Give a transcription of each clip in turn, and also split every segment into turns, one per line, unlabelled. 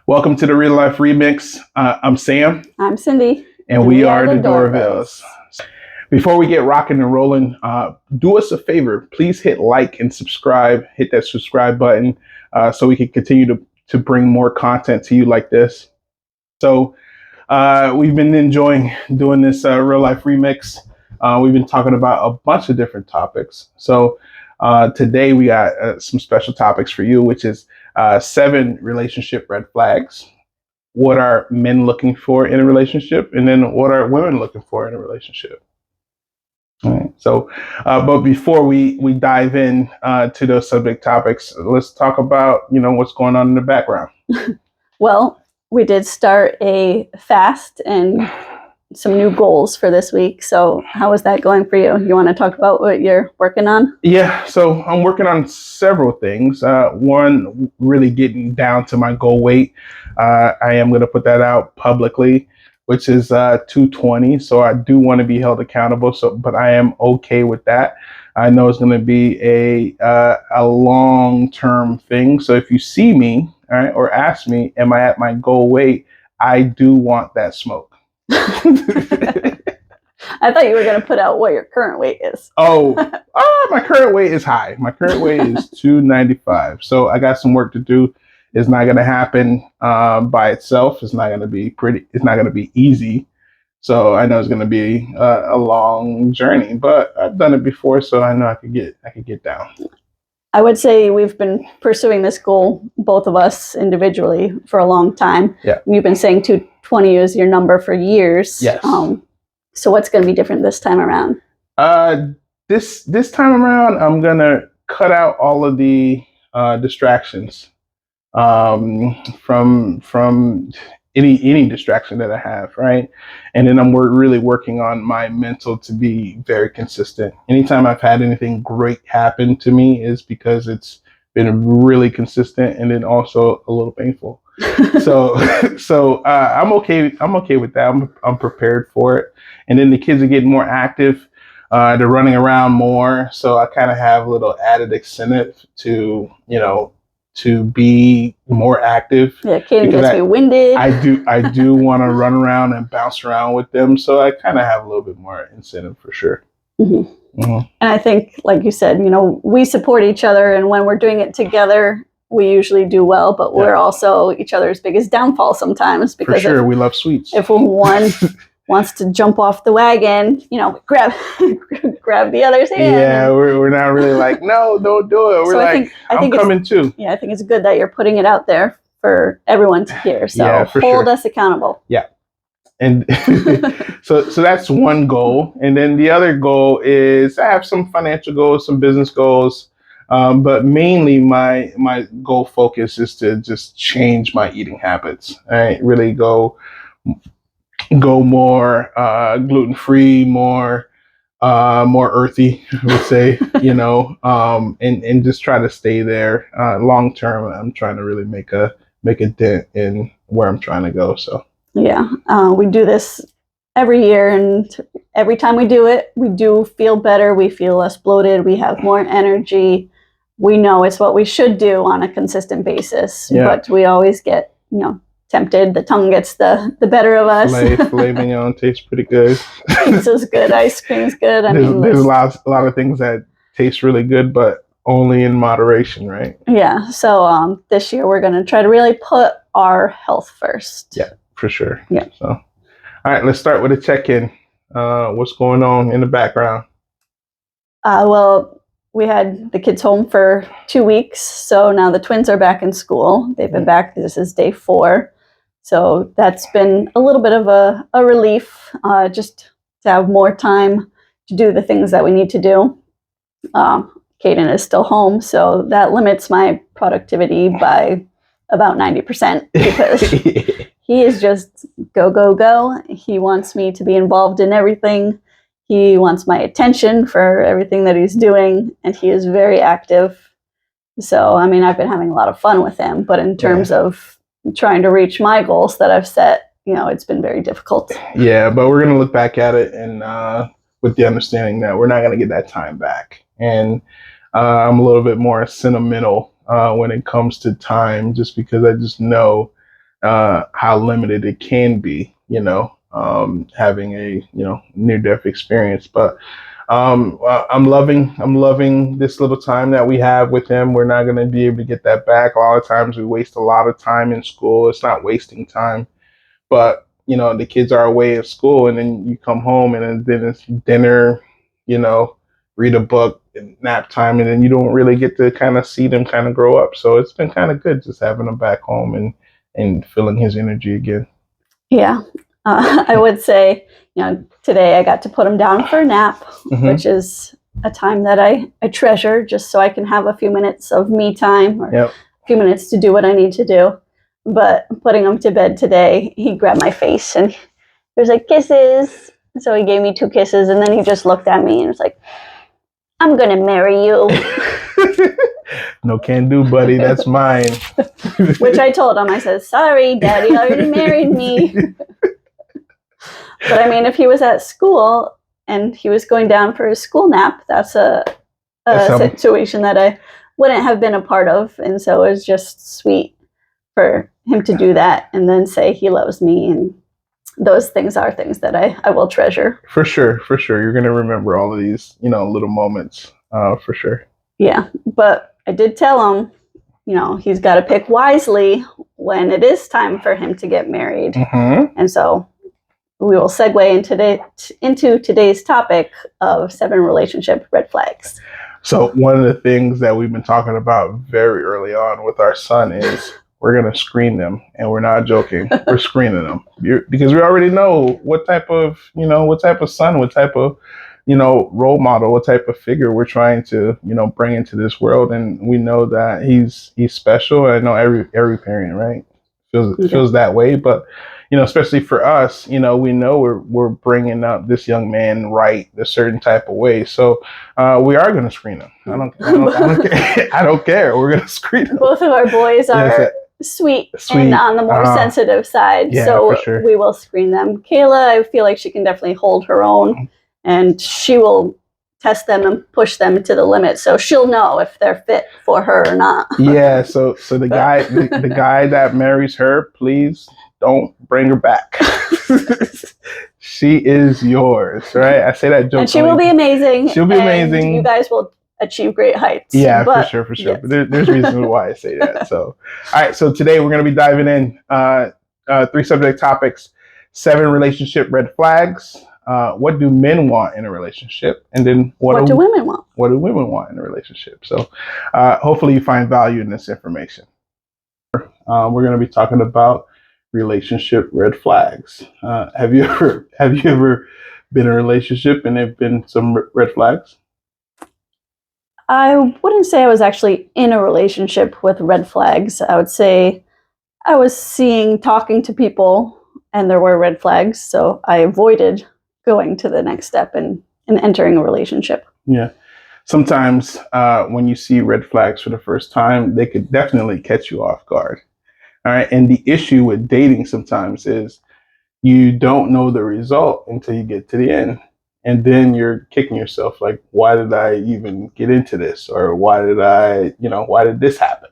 Welcome to the Real Life Remix. I'm Sam.
I'm Cindy.
And we are the Doorbells. Before we get rocking and rolling, do us a favor. Please hit like and subscribe. Hit that subscribe button so we can continue to bring more content to you like this. So we've been enjoying doing this Real Life Remix. We've been talking about a bunch of different topics. So today we got some special topics for you, which is 7 relationship red flags. What are men looking for in a relationship? And then what are women looking for in a relationship? All right. So, but before we dive in to those subject topics, let's talk about, what's going on in the background.
Well, we did start a fast and some new goals for this week. So how is that going for you? You want to talk about what you're working on?
Yeah, so I'm working on several things. One, really getting down to my goal weight. I am going to put that out publicly, which is 220. So I do want to be held accountable. But I am okay with that. I know it's going to be a long-term thing. So if you see me, all right, or ask me, am I at my goal weight? I do want that smoke.
I thought you were going to put out what your current weight is.
My current weight is high. My current weight is 295. So I got some work to do. It's not going to happen by itself. It's not going to be pretty. It's not going to be easy. So I know it's going to be a long journey, but I've done it before, so I know I could get down.
I would say we've been pursuing this goal, both of us individually, for a long time.
Yeah.
You've been saying 220 is your number for years.
Yes.
So what's going to be different this time around?
This time around, I'm going to cut out all of the distractions from any distraction that I have, right? And then I'm really working on my mental to be very consistent. Anytime I've had anything great happen to me is because it's been really consistent and then also a little painful. So I'm okay. I'm okay with that. I'm prepared for it. And then the kids are getting more active. They're running around more. So I kind of have a little added incentive to be more active.
Yeah, Kaden gets me winded.
I do want to run around and bounce around with them. So I kind of have a little bit more incentive for sure.
Mm-hmm. Mm-hmm. And I think, like you said, we support each other. And when we're doing it together, we usually do well. But we're also each other's biggest downfall sometimes. Because
for sure, we love sweets.
If one wants to jump off the wagon, grab the other's hand.
Yeah, we're not really like, no, don't do it. We're I'm coming too.
Yeah, I think it's good that you're putting it out there for everyone to hear. So
yeah,
hold us accountable.
Yeah. And so that's one goal. And then the other goal is I have some financial goals, some business goals. But mainly my goal focus is to just change my eating habits. Right? Really go more gluten-free, more earthy, I would say, and just try to stay there long term. I'm trying to really make a dent in where I'm trying to go. So
yeah, we do this every year, and every time we do it, we do feel better. We feel less bloated. We have more energy. We know it's what we should do on a consistent basis, but we always get tempted. The tongue gets the better of us.
Filet mignon tastes pretty good.
Pizza's good. Ice cream's good.
There's a lot of things that taste really good, but only in moderation, right?
Yeah. So this year we're going to try to really put our health first.
Yeah, for sure.
Yeah.
So, all right, let's start with a check-in. What's going on in the background?
Well, we had the kids home for 2 weeks. So now the twins are back in school. They've been back. This is day 4. So that's been a little bit of a relief, just to have more time to do the things that we need to do. Kaden is still home, so that limits my productivity by about 90% because he is just go, go, go. He wants me to be involved in everything. He wants my attention for everything that he's doing, and he is very active. So, I've been having a lot of fun with him, but in terms of trying to reach my goals that I've set, it's been very difficult.
Yeah, but we're going to look back at it and with the understanding that we're not going to get that time back. And I'm a little bit more sentimental when it comes to time, just because I just know how limited it can be, having a, near death experience. But I'm loving this little time that we have with him. We're not going to be able to get that back. A lot of times we waste a lot of time in school. It's not wasting time, but the kids are away at school, and then you come home, and then it's dinner, you know, read a book, and nap time, and then you don't really get to kind of see them kind of grow up. So it's been kind of good just having them back home and feeling his energy again.
Yeah. I would say, today I got to put him down for a nap, which is a time that I treasure, just so I can have a few minutes of me time, or a few minutes to do what I need to do. But putting him to bed today, he grabbed my face and he was like, kisses. So he gave me 2 kisses, and then he just looked at me and was like, I'm going to marry you.
No can do, buddy. That's mine.
Which I told him. I said, sorry, Daddy already married me. But I mean, if he was at school and he was going down for his school nap, that's a situation that I wouldn't have been a part of. And so it was just sweet for him to do that and then say he loves me. And those things are things that I will treasure.
For sure. You're going to remember all of these, little moments, for sure.
Yeah. But I did tell him, he's got to pick wisely when it is time for him to get married. And so we will segue into today's topic of 7 relationship red flags.
So one of the things that we've been talking about very early on with our son is we're going to screen them, and we're not joking. We're screening them because we already know what type of son, what type of, role model, what type of figure we're trying to, bring into this world. And we know that he's special. I know every parent, right, feels that way. But, especially for us, we know we're bringing up this young man right a certain type of way. So we are going to screen him. I don't care. I don't care. We're going to screen him.
Both of our boys are sweet and on the more sensitive side.
Yeah,
so
for sure.
We will screen them. Kayla, I feel like she can definitely hold her own, and she will test them and push them to the limit. So she'll know if they're fit for her or not.
Yeah. So the guy, the guy that marries her, please don't bring her back. She is yours, right? I say that jokingly.
And she will be amazing.
She'll be amazing.
You guys will achieve great heights.
Yeah, for sure. Yes. But there's reasons why I say that. So, all right. So today we're going to be diving in 3 subject topics: 7 relationship red flags. What do men want in a relationship? And then what do women want? What do women want in a relationship? So hopefully you find value in this information. We're going to be talking about relationship red flags. Have you ever been in a relationship and there've been some red flags?
I wouldn't say I was actually in a relationship with red flags. I would say I was talking to people, and there were red flags. So I avoided going to the next step and entering a relationship.
Yeah. Sometimes when you see red flags for the first time, they could definitely catch you off guard. All right. And the issue with dating sometimes is you don't know the result until you get to the end. And then you're kicking yourself like, why did I even get into this? Or why did this happen?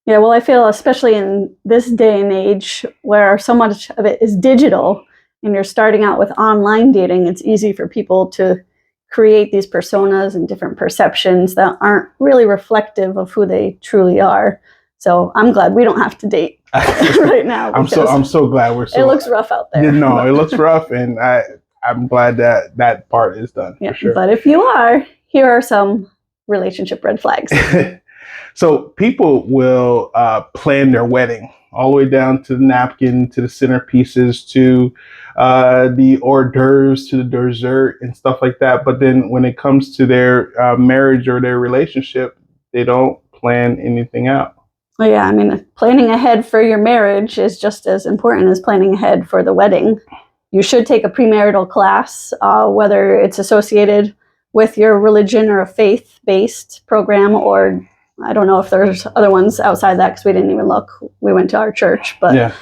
Yeah, well, I feel especially in this day and age where so much of it is digital and you're starting out with online dating, it's easy for people to create these personas and different perceptions that aren't really reflective of who they truly are. So I'm glad we don't have to date right now.
I'm so glad we're so.
It looks rough out there.
No, it looks rough, and I'm glad that part is done.
Yeah,
for sure.
But if you are, here are some relationship red flags.
So people will plan their wedding all the way down to the napkin, to the centerpieces, to the hors d'oeuvres, to the dessert and stuff like that. But then when it comes to their marriage or their relationship, they don't plan anything out.
Well, yeah, I mean, planning ahead for your marriage is just as important as planning ahead for the wedding. You should take a premarital class, whether it's associated with your religion or a faith-based program, or I don't know if there's other ones outside that because we didn't even look. We went to our church, but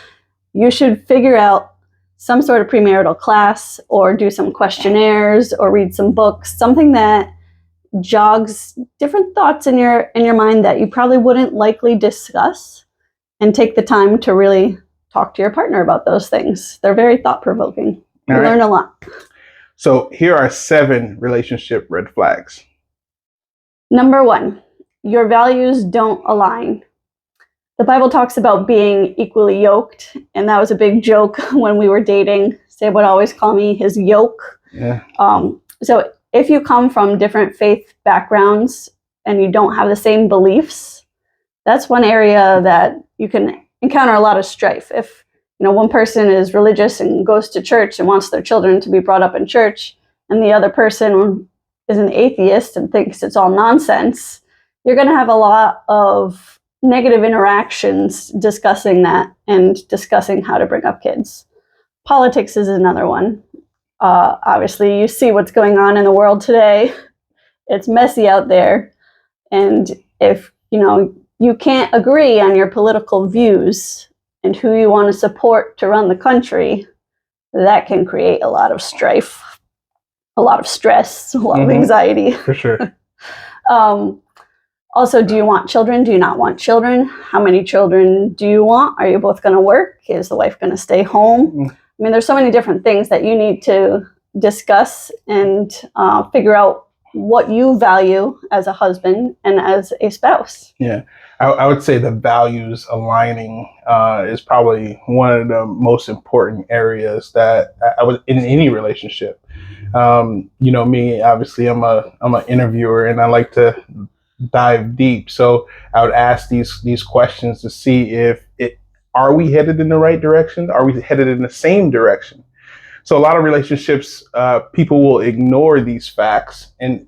you should figure out some sort of premarital class or do some questionnaires or read some books, something that jogs different thoughts in your mind that you probably wouldn't likely discuss, and take the time to really talk to your partner about those things. They're very thought-provoking. You
All right.
learn a lot.
So here are 7 relationship red flags.
Number 1, your values don't align. The Bible talks about being equally yoked, and that was a big joke when we were dating. Sam would always call me his yoke.
Yeah.
So if you come from different faith backgrounds and you don't have the same beliefs, that's one area that you can encounter a lot of strife. If one person is religious and goes to church and wants their children to be brought up in church, and the other person is an atheist and thinks it's all nonsense, you're going to have a lot of negative interactions discussing that and discussing how to bring up kids. Politics is another one. Obviously, you see what's going on in the world today. It's messy out there. And if, you can't agree on your political views and who you want to support to run the country, that can create a lot of strife, a lot of stress, a lot of anxiety.
For sure.
Also, do you want children? Do you not want children? How many children do you want? Are you both going to work? Is the wife going to stay home? I mean, there's so many different things that you need to discuss and figure out what you value as a husband and as a spouse.
Yeah, I would say the values aligning is probably one of the most important areas that I would in any relationship. Me, obviously, I'm an interviewer, and I like to dive deep. So I would ask these questions to see are we headed in the right direction? Are we headed in the same direction? So a lot of relationships, people will ignore these facts, and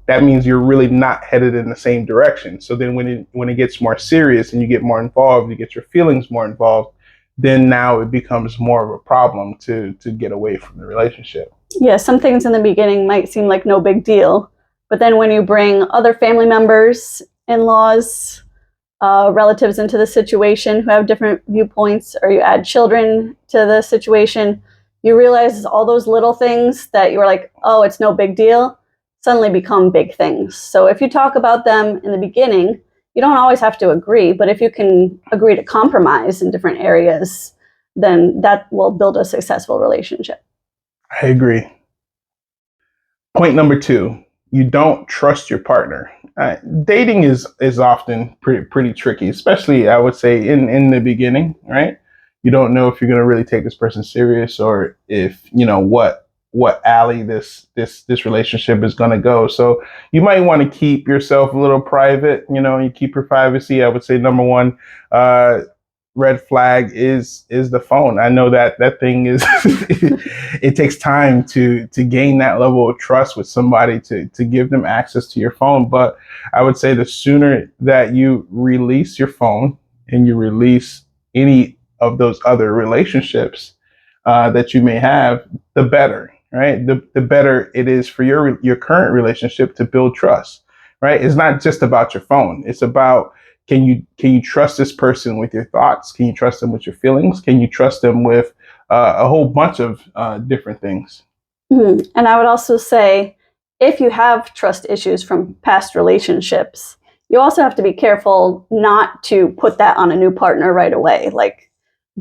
that means you're really not headed in the same direction. So then when it gets more serious and you get more involved, you get your feelings more involved, then now it becomes more of a problem to get away from the relationship.
Yeah, some things in the beginning might seem like no big deal, but then when you bring other family members, in-laws, relatives into the situation who have different viewpoints, or you add children to the situation, you realize all those little things that you were like, oh, it's no big deal, suddenly become big things. So if you talk about them in the beginning, you don't always have to agree, but if you can agree to compromise in different areas, then that will build a successful relationship.
I agree. Point number 2, you don't trust your partner. Dating is often pretty tricky, especially I would say in the beginning, right? You don't know if you're going to really take this person serious, or if what alley this relationship is going to go. So you might want to keep yourself a little private. You keep your privacy. I would say number 1 red flag is the phone. I know that thing is it takes time to gain that level of trust with somebody, to give them access to your phone. But I would say the sooner that you release your phone and you release any of those other relationships that you may have, the better, right? The better it is for your current relationship to build trust, right? It's not just about your phone. It's about, can you trust this person with your thoughts? Can you trust them with your feelings? Can you trust them with a whole bunch of different things?
And I would also say, if you have trust issues from past relationships, you also have to be careful not to put that on a new partner right away. Like,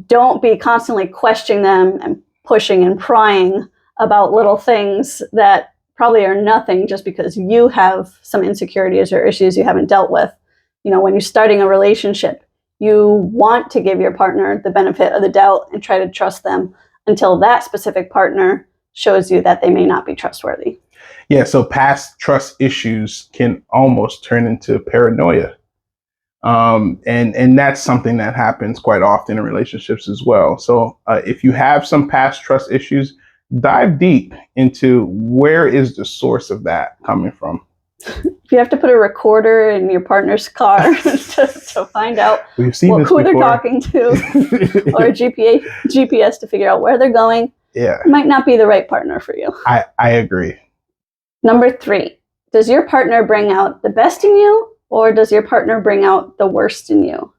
don't be constantly questioning them and pushing and prying about little things that probably are nothing, just because you have some insecurities or issues you haven't dealt with. When you're starting a relationship, you want to give your partner the benefit of the doubt and try to trust them until that specific partner shows you that they may not be trustworthy.
Yeah, so past trust issues can almost turn into paranoia. And that's something that happens quite often in relationships as well. So if you have some past trust issues, dive deep into where is the source of that coming from.
If you have to put a recorder in your partner's car to find out
We've seen
who they're talking to, or a GPS to figure out where they're going,
yeah,
it might not be the right partner for you.
I agree.
Number 3, does your partner bring out the best in you, or does your partner bring out the worst in you?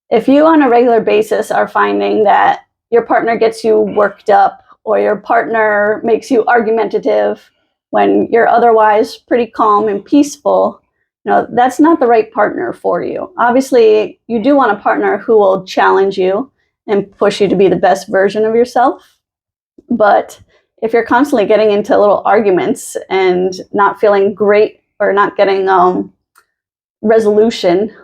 If you on a regular basis are finding that your partner gets you worked up, or your partner makes you argumentative when you're otherwise pretty calm and peaceful, that's not the right partner for you. Obviously, you do want a partner who will challenge you and push you to be the best version of yourself. But if you're constantly getting into little arguments and not feeling great or not getting resolution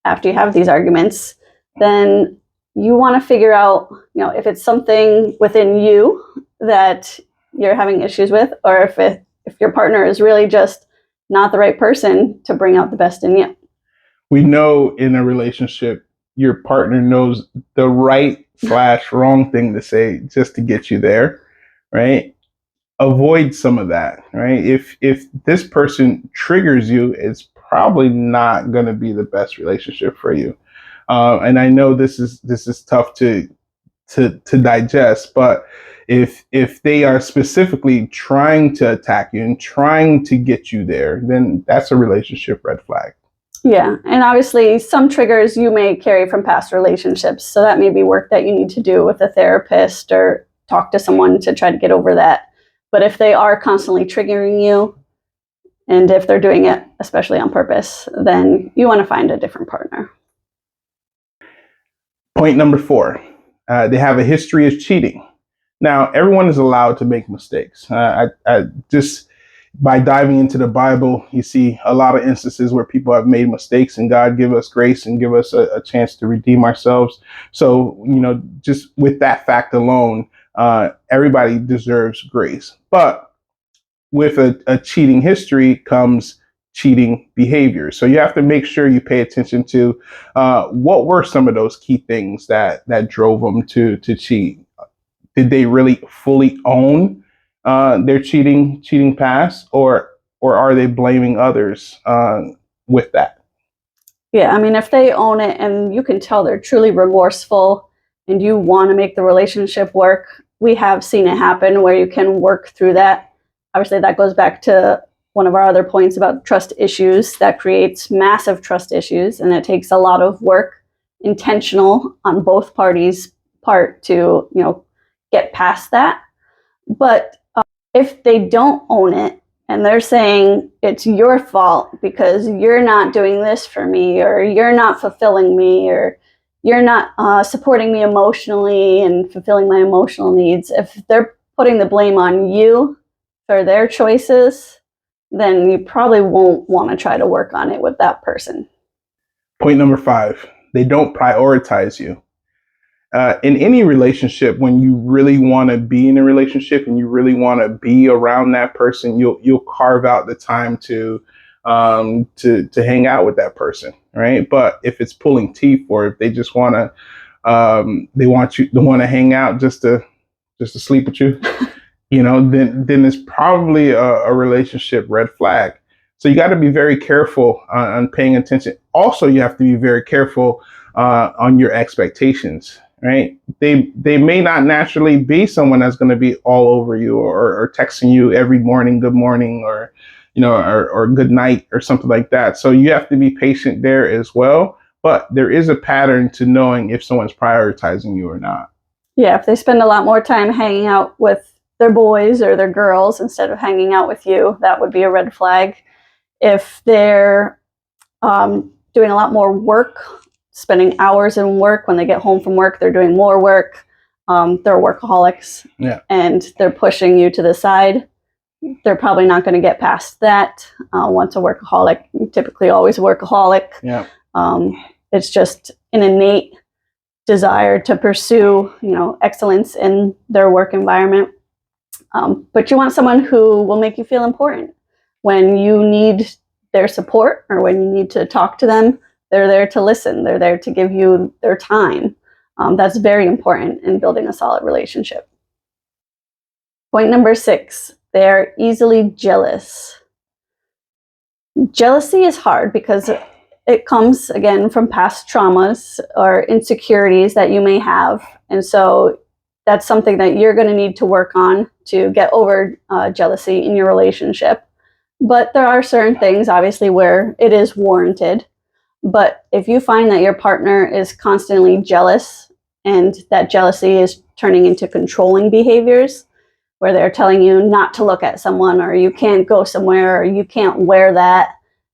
after you have these arguments, then you want to figure out, if it's something within you that you're having issues with, or if your partner is really just not the right person to bring out the best in you.
We know in a relationship, your partner knows the right/wrong thing to say just to get you there, right? Avoid some of that, right? If this person triggers you, it's probably not going to be the best relationship for you. And I know this is tough to digest, but if they are specifically trying to attack you and trying to get you there, then that's a relationship red flag.
Yeah, and obviously some triggers you may carry from past relationships, so that may be work that you need to do with a therapist or talk to someone to try to get over that. But if they are constantly triggering you, and if they're doing it especially on purpose, then you want to find a different partner.
Point number 4, they have a history of cheating. Now, everyone is allowed to make mistakes. I just by diving into the Bible, you see a lot of instances where people have made mistakes, and God give us grace and give us a chance to redeem ourselves. So, just with that fact alone, everybody deserves grace. But with a cheating history comes cheating behavior. So you have to make sure you pay attention to what were some of those key things that drove them to cheat. Did they really fully own their cheating past, or are they blaming others with that?
Yeah, I mean, if they own it and you can tell they're truly remorseful and you want to make the relationship work, we have seen it happen where you can work through that. Obviously, that goes back to one of our other points about trust issues. That creates massive trust issues, and it takes a lot of work, intentional on both parties' part to, get past that. But if they don't own it and they're saying it's your fault because you're not doing this for me, or you're not fulfilling me, or you're not supporting me emotionally and fulfilling my emotional needs, if they're putting the blame on you for their choices, then you probably won't want to try to work on it with that person.
Point number 5, they don't prioritize you. In any relationship, when you really want to be in a relationship and you really want to be around that person, you'll carve out the time to hang out with that person, right? But if it's pulling teeth, or if they just want to want to hang out just to sleep with you, then it's probably a relationship red flag. So you got to be very careful on paying attention. Also, you have to be very careful on your expectations. Right? They may not naturally be someone that's going to be all over you, or texting you every morning, good morning, or or good night, or something like that. So you have to be patient there as well. But there is a pattern to knowing if someone's prioritizing you or not.
Yeah, if they spend a lot more time hanging out with their boys or their girls instead of hanging out with you, that would be a red flag. If they're doing a lot more work, spending hours in work, when they get home from work, they're doing more work. They're workaholics,
yeah,
and they're pushing you to the side. They're probably not going to get past that. Once a workaholic, typically always a workaholic.
Yeah.
It's just an innate desire to pursue, excellence in their work environment. But you want someone who will make you feel important. When you need their support or when you need to talk to them, they're there to listen. They're there to give you their time. That's very important in building a solid relationship. Point number 6, they're easily jealous. Jealousy is hard because it comes, again, from past traumas or insecurities that you may have. And so that's something that you're going to need to work on to get over jealousy in your relationship. But there are certain things, obviously, where it is warranted. But if you find that your partner is constantly jealous and that jealousy is turning into controlling behaviors, where they're telling you not to look at someone, or you can't go somewhere, or you can't wear that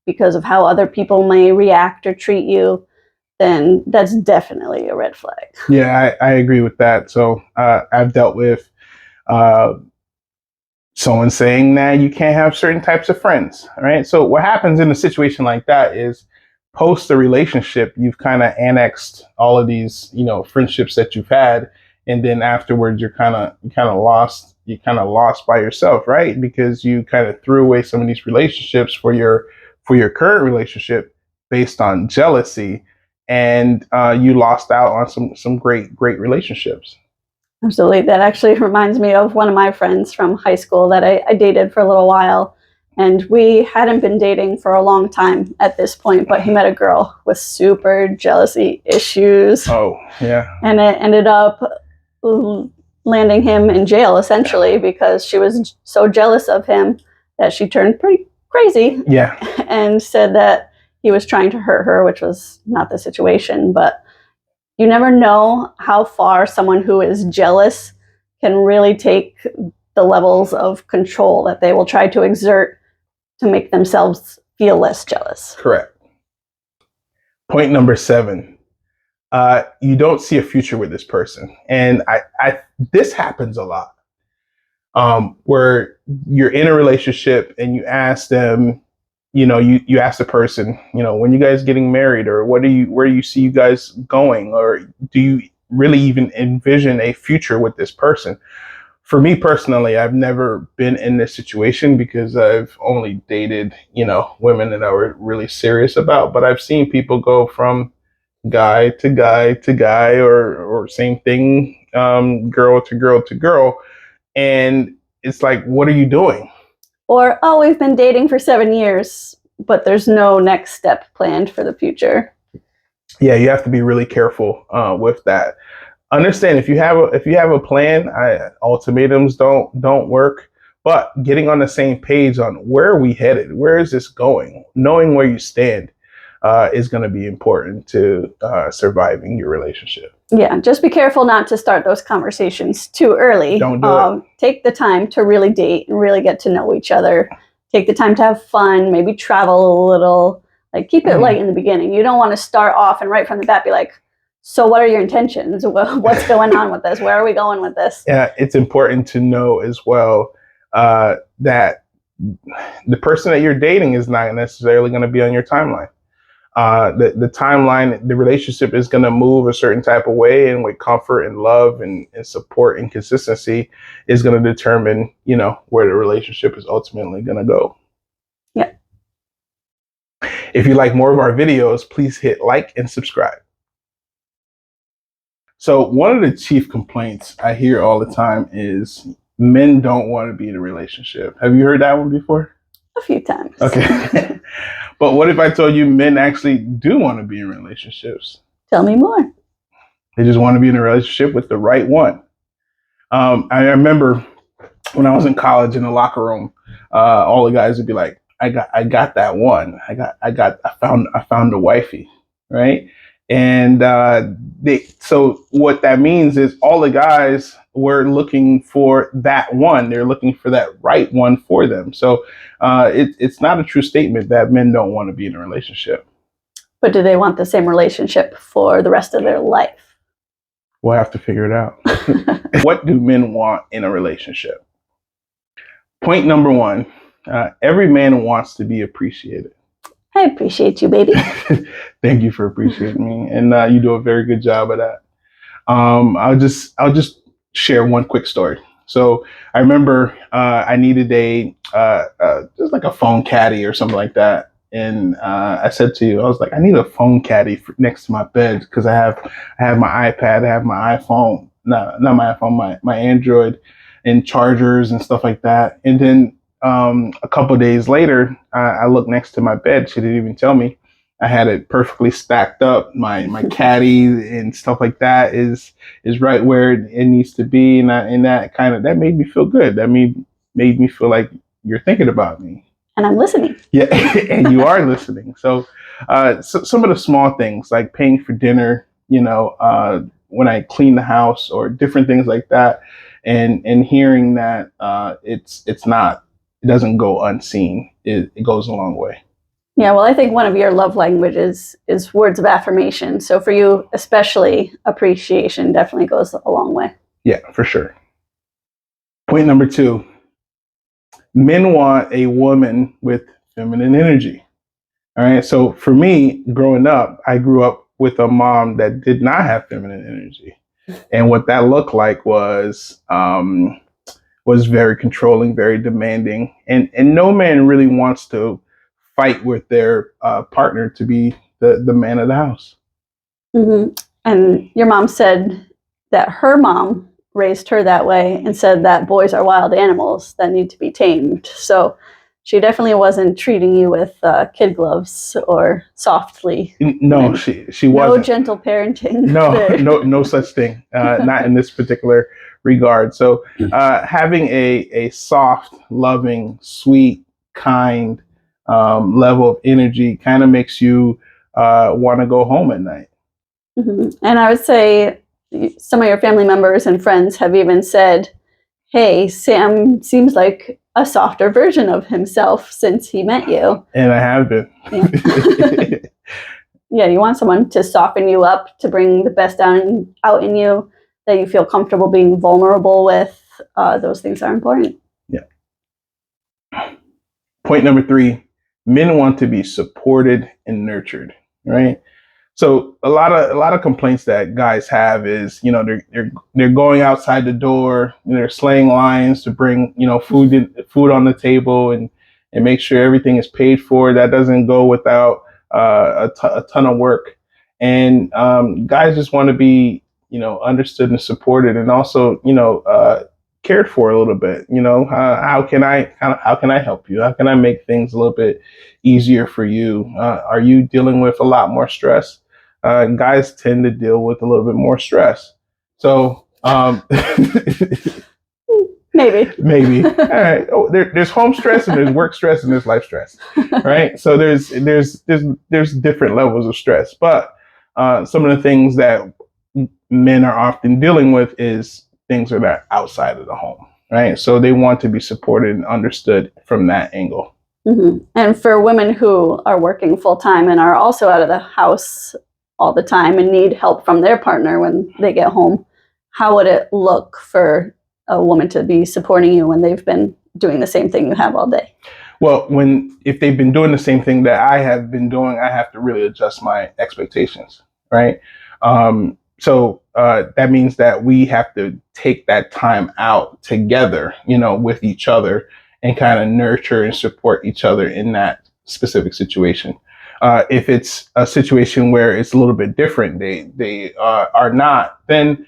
because of how other people may react or treat you, then that's definitely a red flag.
Yeah, I agree with that. So I've dealt with uh, someone saying that you can't have certain types of friends, right? So what happens in a situation like that is post the relationship, you've kind of annexed all of these, friendships that you've had, and then afterwards you kind of lost by yourself, right? Because you kind of threw away some of these relationships for your current relationship based on jealousy, and you lost out on some great relationships.
Absolutely. That actually reminds me of one of my friends from high school that I dated for a little while. And we hadn't been dating for a long time at this point, but he met a girl with super jealousy issues.
Oh, yeah.
And it ended up landing him in jail, essentially, because she was so jealous of him that she turned pretty crazy.
Yeah.
And said that he was trying to hurt her, which was not the situation. But you never know how far someone who is jealous can really take the levels of control that they will try to exert to make themselves feel less jealous.
Correct. Point number 7. You don't see a future with this person. And this happens a lot. Where you're in a relationship and you ask them, you ask the person, when you guys getting married, or where do you see you guys going, or do you really even envision a future with this person? For me personally, I've never been in this situation because I've only dated, women that I were really serious about. But I've seen people go from guy to guy to guy, or same thing, girl to girl to girl, and it's like, what are you doing?
Or, oh, we've been dating for 7 years, but there's no next step planned for the future.
Yeah, you have to be really careful with that. Understand, if you have a plan, ultimatums don't work. But getting on the same page on where are we headed, where is this going, knowing where you stand, is going to be important to surviving your relationship.
Yeah, just be careful not to start those conversations too early.
Don't do it.
Take the time to really date and really get to know each other. Take the time to have fun, maybe travel a little. Like, keep it light in the beginning. You don't want to start off and right from the bat be like, so what are your intentions? What's going on with this? Where are we going with this?
Yeah, it's important to know as well that the person that you're dating is not necessarily going to be on your timeline. The timeline, the relationship is going to move a certain type of way, and with comfort and love and support and consistency is going to determine, where the relationship is ultimately going to go.
Yeah.
If you like more of our videos, please hit like and subscribe. So one of the chief complaints I hear all the time is men don't want to be in a relationship. Have you heard that one before?
A few times.
Okay. But what if I told you men actually do want to be in relationships?
Tell me more.
They just want to be in a relationship with the right one. I remember when I was in college, in the locker room, all the guys would be like, I got that one. I found a wifey, right? And so what that means is all the guys were looking for that one. They're looking for that right one for them. So it's not a true statement that men don't want to be in a relationship.
But do they want the same relationship for the rest of their life?
We'll have to figure it out. What do men want in a relationship? Point number 1, every man wants to be appreciated.
I appreciate you, baby.
Thank you for appreciating me, and you do a very good job of that. I'll just share one quick story. So I remember I needed just like a phone caddy or something like that, and I said to you, I was like, I need a phone caddy next to my bed because I have my iPad, I have my iPhone, not my iPhone, my Android, and chargers and stuff like that. And then a couple of days later, I looked next to my bed. She didn't even tell me. I had it perfectly stacked up. My caddy and stuff like that is right where it needs to be, and that made me feel good. That made me feel like you're thinking about me.
And I'm listening.
Yeah, and you are listening. So, some of the small things like paying for dinner, when I clean the house or different things like that, and hearing that it doesn't go unseen. It goes a long way.
Yeah, well, I think one of your love languages is words of affirmation. So for you, especially, appreciation definitely goes a long way.
Yeah, for sure. Point number 2, men want a woman with feminine energy. All right. So for me, growing up, I grew up with a mom that did not have feminine energy. And what that looked like was very controlling, very demanding. And no man really wants to fight with their partner to be the man of the house.
Mm-hmm. And your mom said that her mom raised her that way and said that boys are wild animals that need to be tamed. So she definitely wasn't treating you with kid gloves or softly.
No, she
no
wasn't.
Gentle parenting.
No,
there.
no such thing. Not in this particular regard. So having a soft, loving, sweet, kind level of energy kind of makes you want to go home at night.
Mm-hmm. And I would say some of your family members and friends have even said, hey, Sam seems like a softer version of himself since he met you.
And I have been.
Yeah. Yeah, you want someone to soften you up, to bring the best out in you, that you feel comfortable being vulnerable with. Those things are important.
Yeah. Point number 3, men want to be supported and nurtured, right? So a lot of complaints that guys have is, you know, they're going outside the door, they're slaying lines to bring, you know, food on the table and make sure everything is paid for. That doesn't go without a ton of work. And guys just want to be, you know, understood and supported, and also, you know, cared for a little bit. You know, how can I help you? How can I make things a little bit easier for you? Are you dealing with a lot more stress? Guys tend to deal with a little bit more stress. So
maybe.
All right. Oh, there's home stress and there's work stress and there's life stress, right? So there's different levels of stress, but some of the things that men are often dealing with is things that are outside of the home, right? So they want to be supported and understood from that angle.
Mm-hmm. And for women who are working full time and are also out of the house all the time and need help from their partner when they get home, how would it look for a woman to be supporting you when they've been doing the same thing you have all day?
Well, if they've been doing the same thing that I have been doing, I have to really adjust my expectations, right? So that means that we have to take that time out together, you know, with each other, and kind of nurture and support each other in that specific situation. If it's a situation where it's a little bit different, they are not, then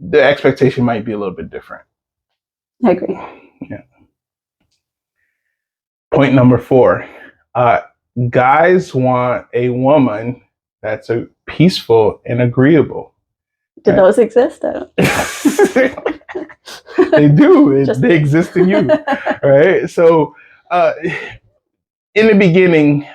the expectation might be a little bit different.
I agree.
Yeah. Point number 4, guys want a woman that's a peaceful and agreeable.
Do those exist?
They do. They exist in you, right? So, in the beginning,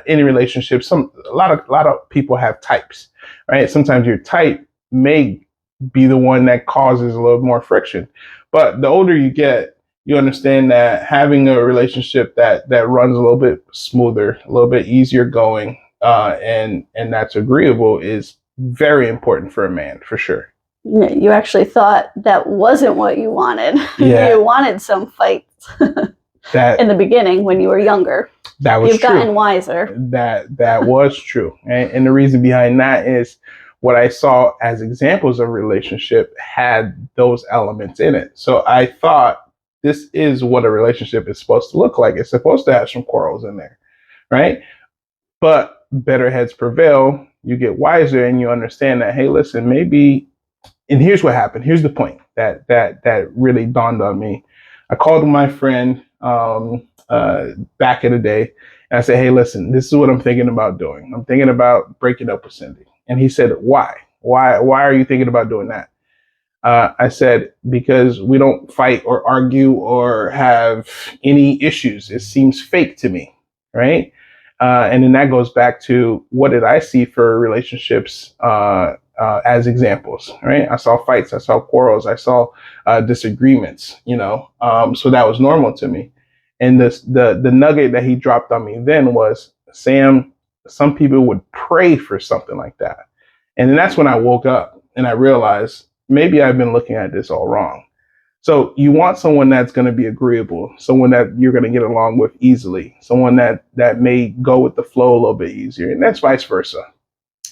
in relationships, a lot of people have types, right? Sometimes your type may be the one that causes a little more friction, but the older you get, you understand that having a relationship that runs a little bit smoother, a little bit easier going, and that's agreeable is very important for a man, for sure.
You actually thought that wasn't what you wanted.
Yeah.
You wanted some fights in the beginning when you were younger.
That was
You've
true.
gotten wiser.
That was true. And the reason behind that is what I saw as examples of relationship had those elements in it. So I thought this is what a relationship is supposed to look like. It's supposed to have some quarrels in there, right? But better heads prevail. You get wiser and you understand that, hey, listen, maybe, and here's what happened. Here's the point that really dawned on me. I called my friend back in the day, and I said, hey, listen, this is what I'm thinking about doing. I'm thinking about breaking up with Cindy. And he said, why? Why are you thinking about doing that? I said, because we don't fight or argue or have any issues. It seems fake to me, right? And then that goes back to what did I see for relationships as examples, right? I saw fights, I saw quarrels, I saw disagreements, you know, so that was normal to me. And the nugget that he dropped on me then was, Sam, some people would pray for something like that. And then that's when I woke up and I realized maybe I've been looking at this all wrong. So you want someone that's going to be agreeable, someone that you're going to get along with easily, someone that may go with the flow a little bit easier, and that's vice versa.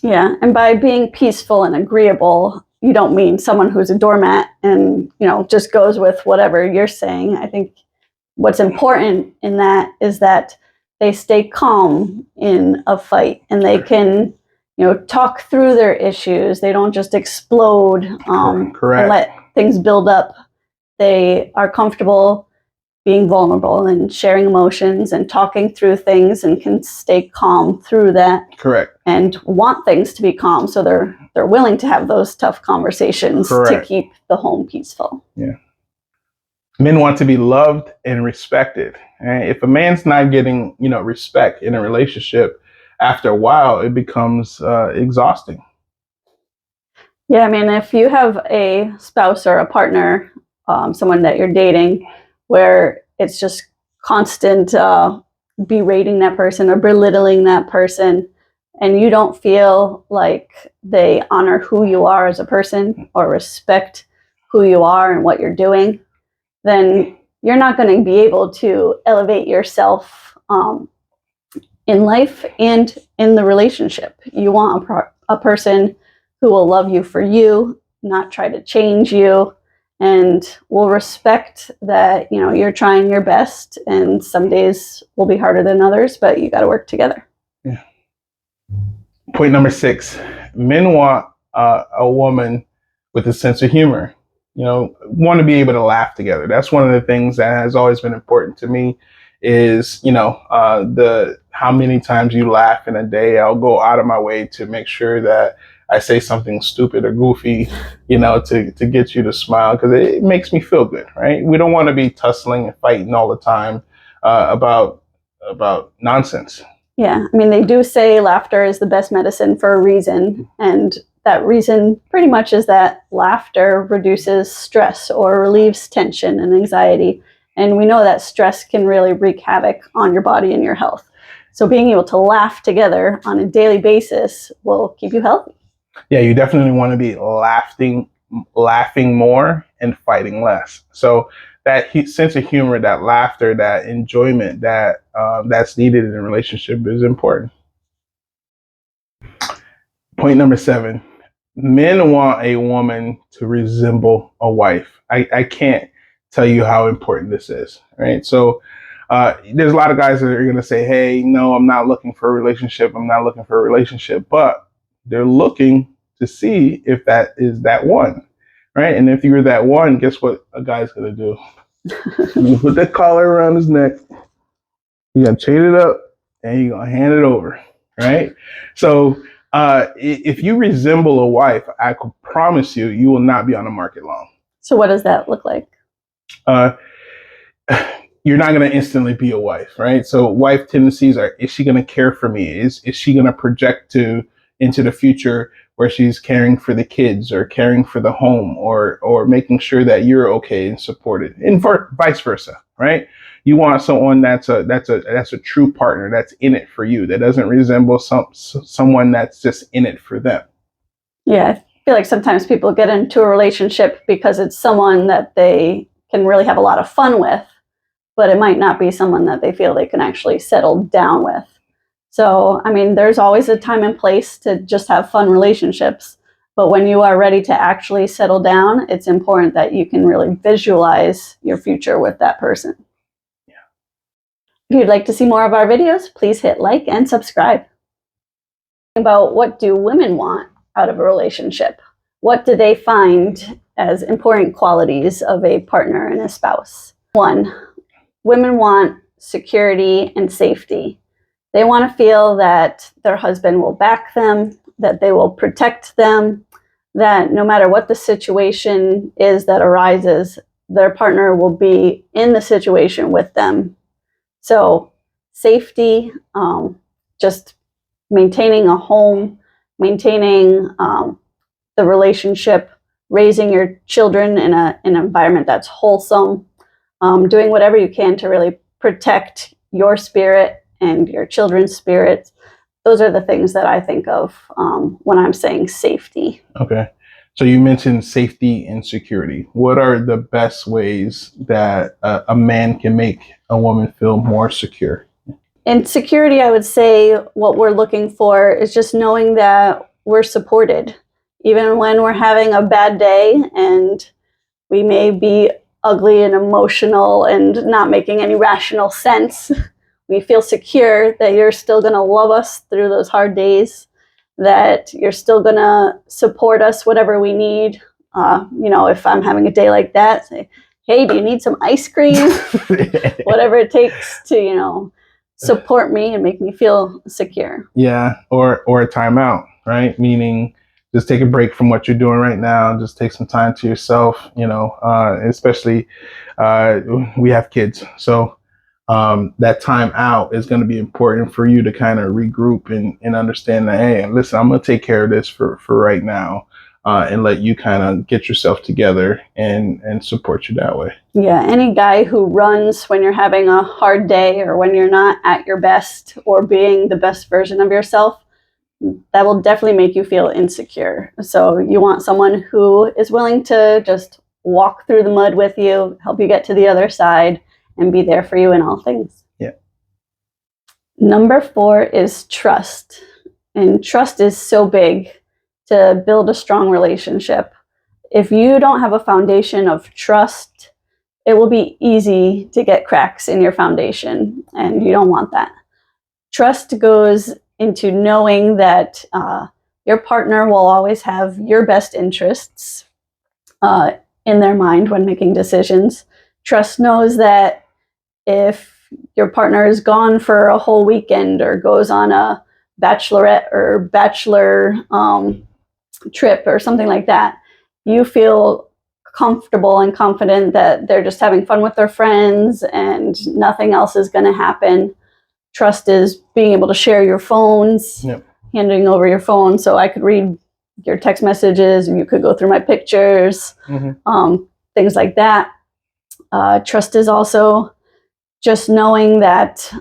Yeah, and by being peaceful and agreeable, you don't mean someone who's a doormat and, just goes with whatever you're saying. I think what's important in that is that they stay calm in a fight and they can, talk through their issues. They don't just explode
Correct.
And let things build up. They are comfortable being vulnerable and sharing emotions and talking through things and can stay calm through that.
Correct.
And want things to be calm, so they're willing to have those tough conversations.
Correct.
To keep the home peaceful.
Yeah. Men want to be loved and respected. And if a man's not getting, respect in a relationship, after a while, it becomes exhausting.
Yeah, I mean, if you have a spouse or a partner, someone that you're dating, where it's just constant berating that person or belittling that person, and you don't feel like they honor who you are as a person or respect who you are and what you're doing, then you're not going to be able to elevate yourself in life and in the relationship. You want a person who will love you for you, not try to change you, and will respect that, you're trying your best, and some days will be harder than others, but you got to work together.
Yeah. Point number 6, men want a woman with a sense of humor. Want to be able to laugh together. That's one of the things that has always been important to me is, the how many times you laugh in a day. I'll go out of my way to make sure that I say something stupid or goofy, to get you to smile, because it makes me feel good, right? We don't want to be tussling and fighting all the time about nonsense.
Yeah, I mean, they do say laughter is the best medicine for a reason, and that reason pretty much is that laughter reduces stress or relieves tension and anxiety. And we know that stress can really wreak havoc on your body and your health. So being able to laugh together on a daily basis will keep you healthy.
Yeah, you definitely want to be laughing more and fighting less. So that sense of humor, that laughter, that enjoyment, that's needed in a relationship is important. Point number 7, men want a woman to resemble a wife. I can't tell you how important this is, right? So there's a lot of guys that are going to say, hey, no, I'm not looking for a relationship. I'm not looking for a relationship. But they're looking to see if that is that one, right? And if you're that one, guess what a guy's going to do? You put that collar around his neck. You're going to chain it up and you're going to hand it over, right? So if you resemble a wife, I can promise you, you will not be on the market long.
So what does that look like?
You're not going to instantly be a wife, right? So wife tendencies are, is she going to care for me? Is she going to project into the future where she's caring for the kids or caring for the home or making sure that you're okay and supported, and vice versa, right? You want someone that's a true partner, that's in it for you, that doesn't resemble someone that's just in it for them.
Yeah, I feel like sometimes people get into a relationship because it's someone that they can really have a lot of fun with, but it might not be someone that they feel they can actually settle down with. So, I mean, there's always a time and place to just have fun relationships. But when you are ready to actually settle down, it's important that you can really visualize your future with that person.
Yeah.
If you'd like to see more of our videos, please hit like and subscribe. About what do women want out of a relationship? What do they find as important qualities of a partner and a spouse? 1, women want security and safety. They want to feel that their husband will back them, that they will protect them, that no matter what the situation is that arises, their partner will be in the situation with them. So safety, just maintaining a home, maintaining the relationship, raising your children in an environment that's wholesome, doing whatever you can to really protect your spirit and your children's spirits. Those are the things that I think of when I'm saying safety.
Okay. So you mentioned safety and security. What are the best ways that a man can make a woman feel more secure?
In security, I would say what we're looking for is just knowing that we're supported. Even when we're having a bad day and we may be ugly and emotional and not making any rational sense, we feel secure that you're still going to love us through those hard days, that you're still going to support us whatever we need. If I'm having a day like that, say, hey, do you need some ice cream? Whatever it takes to, support me and make me feel secure.
Yeah, or a timeout, right? Meaning just take a break from what you're doing right now. Just take some time to yourself, especially we have kids. So that time out is going to be important for you to kind of regroup and understand that, hey, listen, I'm going to take care of this for right now. And let you kind of get yourself together and support you that way.
Yeah, any guy who runs when you're having a hard day or when you're not at your best or being the best version of yourself, that will definitely make you feel insecure. So you want someone who is willing to just walk through the mud with you, help you get to the other side, and be there for you in all things.
Yeah.
Number 4 is trust. And trust is so big to build a strong relationship. If you don't have a foundation of trust, it will be easy to get cracks in your foundation, and you don't want that. Trust goes into knowing that your partner will always have your best interests in their mind when making decisions. Trust knows that if your partner is gone for a whole weekend or goes on a bachelorette or bachelor trip or something like that, you feel comfortable and confident that they're just having fun with their friends and nothing else is going to happen. Trust is being able to share your phones,
Yep.
handing over your phone so I could read your text messages and you could go through my pictures, things like that. Trust is also just knowing that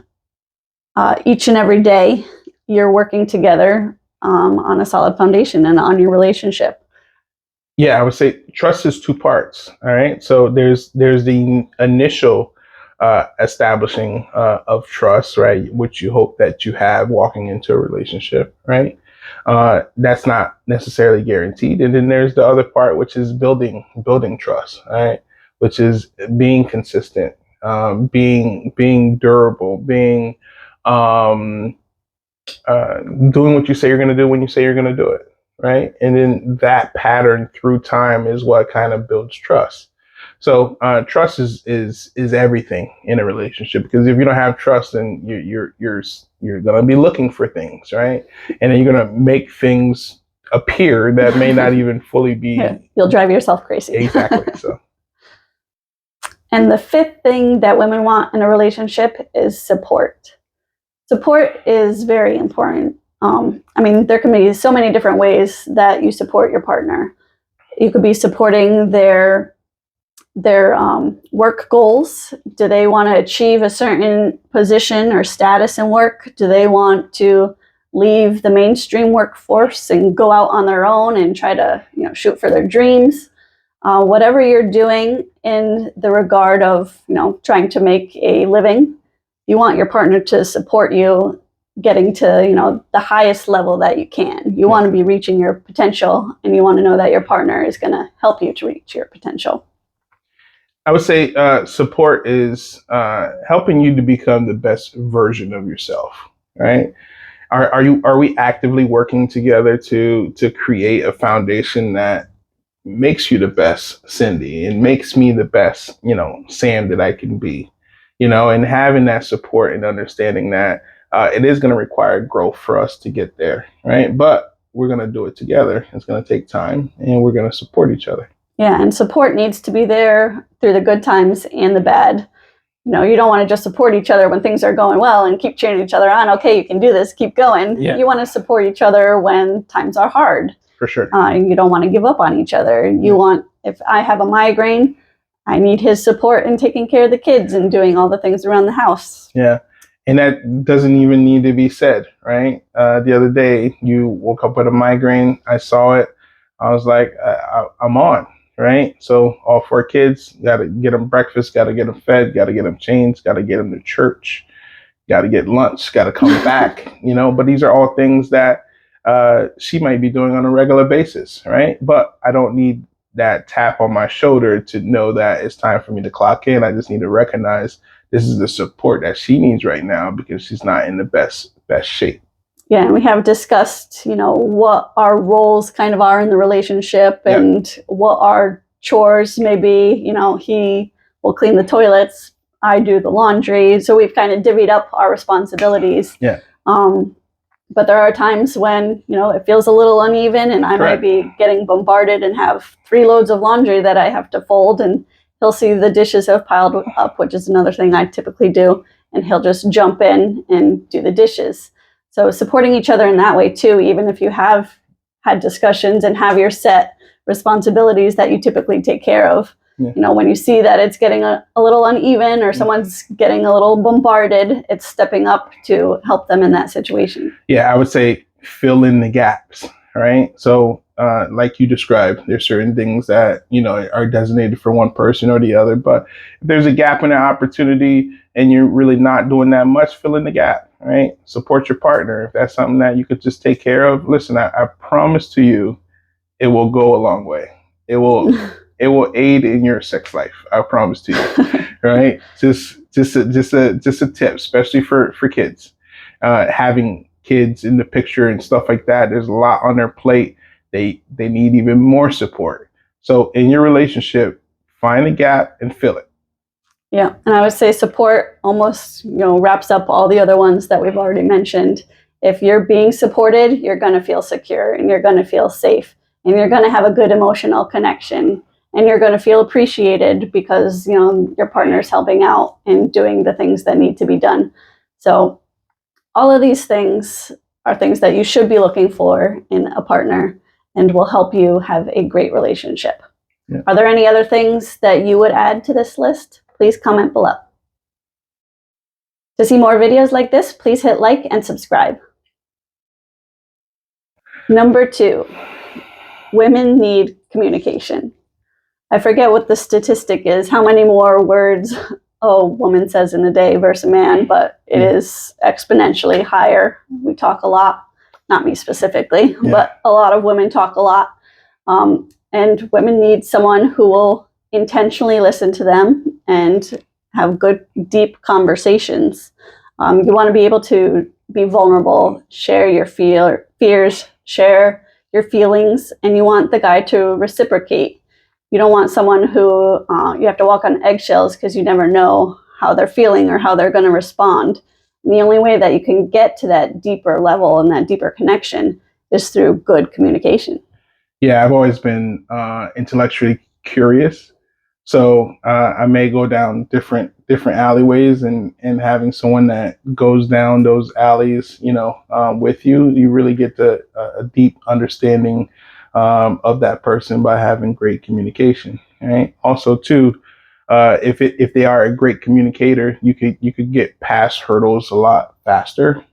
each and every day you're working together on a solid foundation and on your relationship.
Yeah, I would say trust is 2 parts. All right. So there's the initial establishing of trust, right? Which you hope that you have walking into a relationship, right? That's not necessarily guaranteed. And then there's the other part, which is building trust, right? Which is being consistent, being durable, being doing what you say you're going to do when you say you're going to do it, right? And then that pattern through time is what kind of builds trust. So trust is everything in a relationship, because if you don't have trust, then you're going to be looking for things, right? And then you're going to make things appear that may not even fully be.
Yeah, you'll drive yourself crazy.
Exactly. So.
And the 5th thing that women want in a relationship is support. Support is very important. There can be so many different ways that you support your partner. You could be supporting their work goals. Do they want to achieve a certain position or status in work? Do they want to leave the mainstream workforce and go out on their own and try to shoot for their dreams? Whatever you're doing in the regard of trying to make a living, you want your partner to support you getting to the highest level that you can. You want to be reaching your potential, and you want to know that your partner is going to help you to reach your potential.
I would say support is helping you to become the best version of yourself, right? Are we actively working together to create a foundation that makes you the best Cindy and makes me the best, Sam that I can be, and having that support and understanding that it is going to require growth for us to get there, right? But we're going to do it together. It's going to take time, and we're going to support each other.
Yeah, and support needs to be there through the good times and the bad. You don't want to just support each other when things are going well and keep cheering each other on. Okay, you can do this, keep going.
Yeah.
You want to support each other when times are hard.
For sure.
You don't want to give up on each other. You want, if I have a migraine, I need his support in taking care of the kids and doing all the things around the house.
Yeah. And that doesn't even need to be said, right? The other day, you woke up with a migraine. I saw it. I was like, I'm on, right? So all 4 kids, got to get them breakfast, got to get them fed, got to get them changed, got to get them to church, got to get lunch, got to come back, But these are all things that she might be doing on a regular basis, right? But I don't need that tap on my shoulder to know that it's time for me to clock in. I just need to recognize this is the support that she needs right now because she's not in the best shape.
Yeah, and we have discussed, what our roles kind of are in the relationship and what our chores may be. He will clean the toilets, I do the laundry. So we've kind of divvied up our responsibilities.
Yeah.
But there are times when, it feels a little uneven and I might be getting bombarded and have 3 loads of laundry that I have to fold, and he'll see the dishes have piled up, which is another thing I typically do, and he'll just jump in and do the dishes. So supporting each other in that way too, even if you have had discussions and have your set responsibilities that you typically take care of. When you see that it's getting a little uneven or someone's getting a little bombarded, it's stepping up to help them in that situation.
Yeah, I would say fill in the gaps, right? So like you described, there's certain things that, are designated for one person or the other. But if there's a gap in an opportunity and you're really not doing that much, fill in the gap, right? Support your partner. If that's something that you could just take care of, listen, I promise to you, it will go a long way. It will aid in your sex life. I promise to you, right? Just a tip, especially for kids. Having kids in the picture and stuff like that, there's a lot on their plate. They need even more support. So in your relationship, find a gap and fill it.
Yeah, and I would say support almost, wraps up all the other ones that we've already mentioned. If you're being supported, you're going to feel secure and you're going to feel safe and you're going to have a good emotional connection and you're going to feel appreciated because, your partner's helping out and doing the things that need to be done. So all of these things are things that you should be looking for in a partner and will help you have a great relationship. Yeah. Are there any other things that you would add to this list? Please comment below. To see more videos like this, please hit like and subscribe. Number 2, women need communication. I forget what the statistic is, how many more words a woman says in a day versus a man, but it is exponentially higher. We talk a lot, not me specifically, but a lot of women talk a lot. And women need someone who will intentionally listen to them and have good, deep conversations. You want to be able to be vulnerable, share your fears, share your feelings, and you want the guy to reciprocate. You don't want someone who you have to walk on eggshells because you never know how they're feeling or how they're going to respond. And the only way that you can get to that deeper level and that deeper connection is through good communication.
Yeah, I've always been intellectually curious. So I may go down different alleyways, and having someone that goes down those alleys, with you, you really get a deep understanding of that person by having great communication. Right. Also, too, if they are a great communicator, you could get past hurdles a lot faster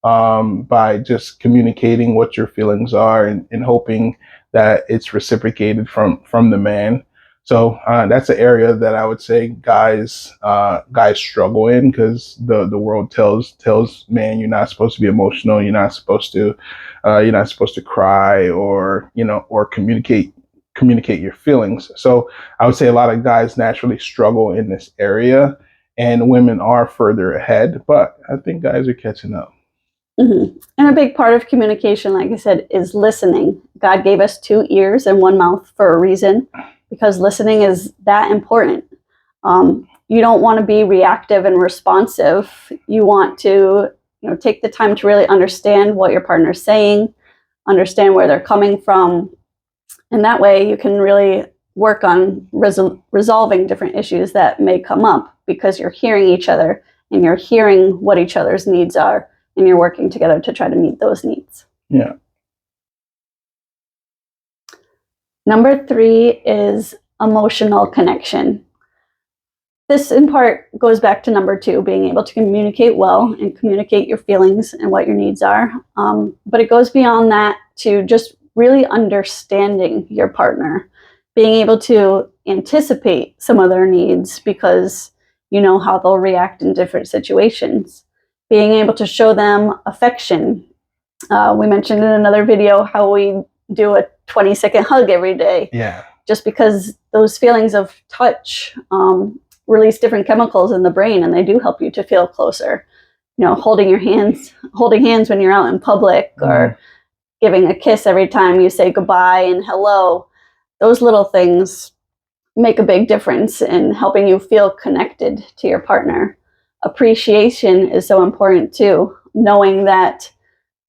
by just communicating what your feelings are and hoping that it's reciprocated from the man. So that's an area that I would say guys struggle in because the world tells man, you're not supposed to be emotional, you're not supposed to cry or or communicate your feelings. So I would say a lot of guys naturally struggle in this area, and women are further ahead, but I think guys are catching up.
Mm-hmm. And a big part of communication, like I said, is listening. God gave us 2 ears and 1 mouth for a reason, because listening is that important. You don't want to be reactive and responsive. You want to, take the time to really understand what your partner's saying, understand where they're coming from, and that way you can really work on resolving different issues that may come up because you're hearing each other and you're hearing what each other's needs are. And you're working together to try to meet those needs.
Yeah.
Number 3 is emotional connection. this in part goes back to number 2, being able to communicate well and communicate your feelings and what your needs are. But it goes beyond that to just really understanding your partner, being able to anticipate some of their needs because you know how they'll react in different situations, being able to show them affection. We mentioned in another video how we do a 20-second hug every day.
Yeah.
Just because those feelings of touch release different chemicals in the brain, and they do help you to feel closer. You know, holding hands when you're out in public, or giving a kiss every time you say goodbye and hello. Those little things make a big difference in helping you feel connected to your partner. Appreciation is so important too, knowing that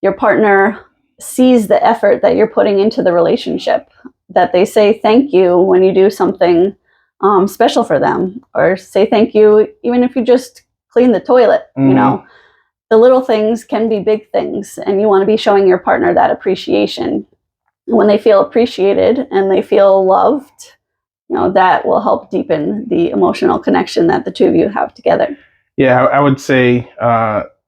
your partner sees the effort that you're putting into the relationship, that they say thank you when you do something special for them, or say thank you even if you just clean the toilet. You know, the little things can be big things, and you want to be showing your partner that appreciation. When they feel appreciated and they feel loved, you know, that will help deepen the emotional connection that the two of you have together.
Yeah, I would say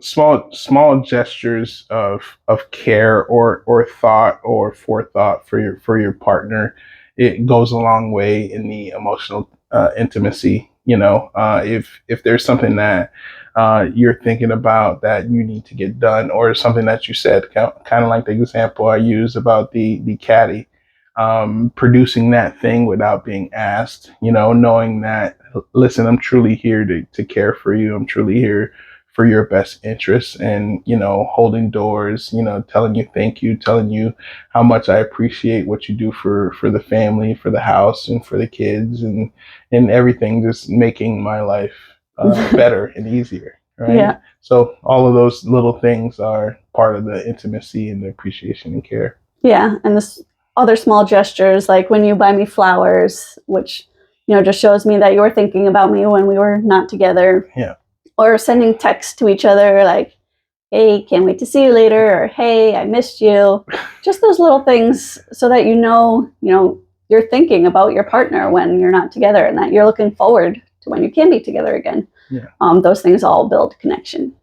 small gestures of care or thought or forethought for your partner, it goes a long way in the emotional intimacy. You know, if there's something that you're thinking about that you need to get done, or something that you said, kind of like the example I used about the caddy, producing that thing without being asked, you know, knowing that, listen, I'm truly here to care for you. I'm truly here for your best interests, and, you know, holding doors, you know, telling you thank you, telling you how much I appreciate what you do for the family, for the house, and for the kids, and everything, just making my life better and easier. Right.
Yeah.
So all of those little things are part of the intimacy and the appreciation and care.
Yeah. And this other small gestures, like when you buy me flowers, which, you know, just shows me that you're thinking about me when we were not together.
Yeah.
Or sending texts to each other like, hey, can't wait to see you later, or hey, I missed you. Just those little things, so that you know, you're thinking about your partner when you're not together, and that you're looking forward to when you can be together again.
Yeah.
Those things all build connection.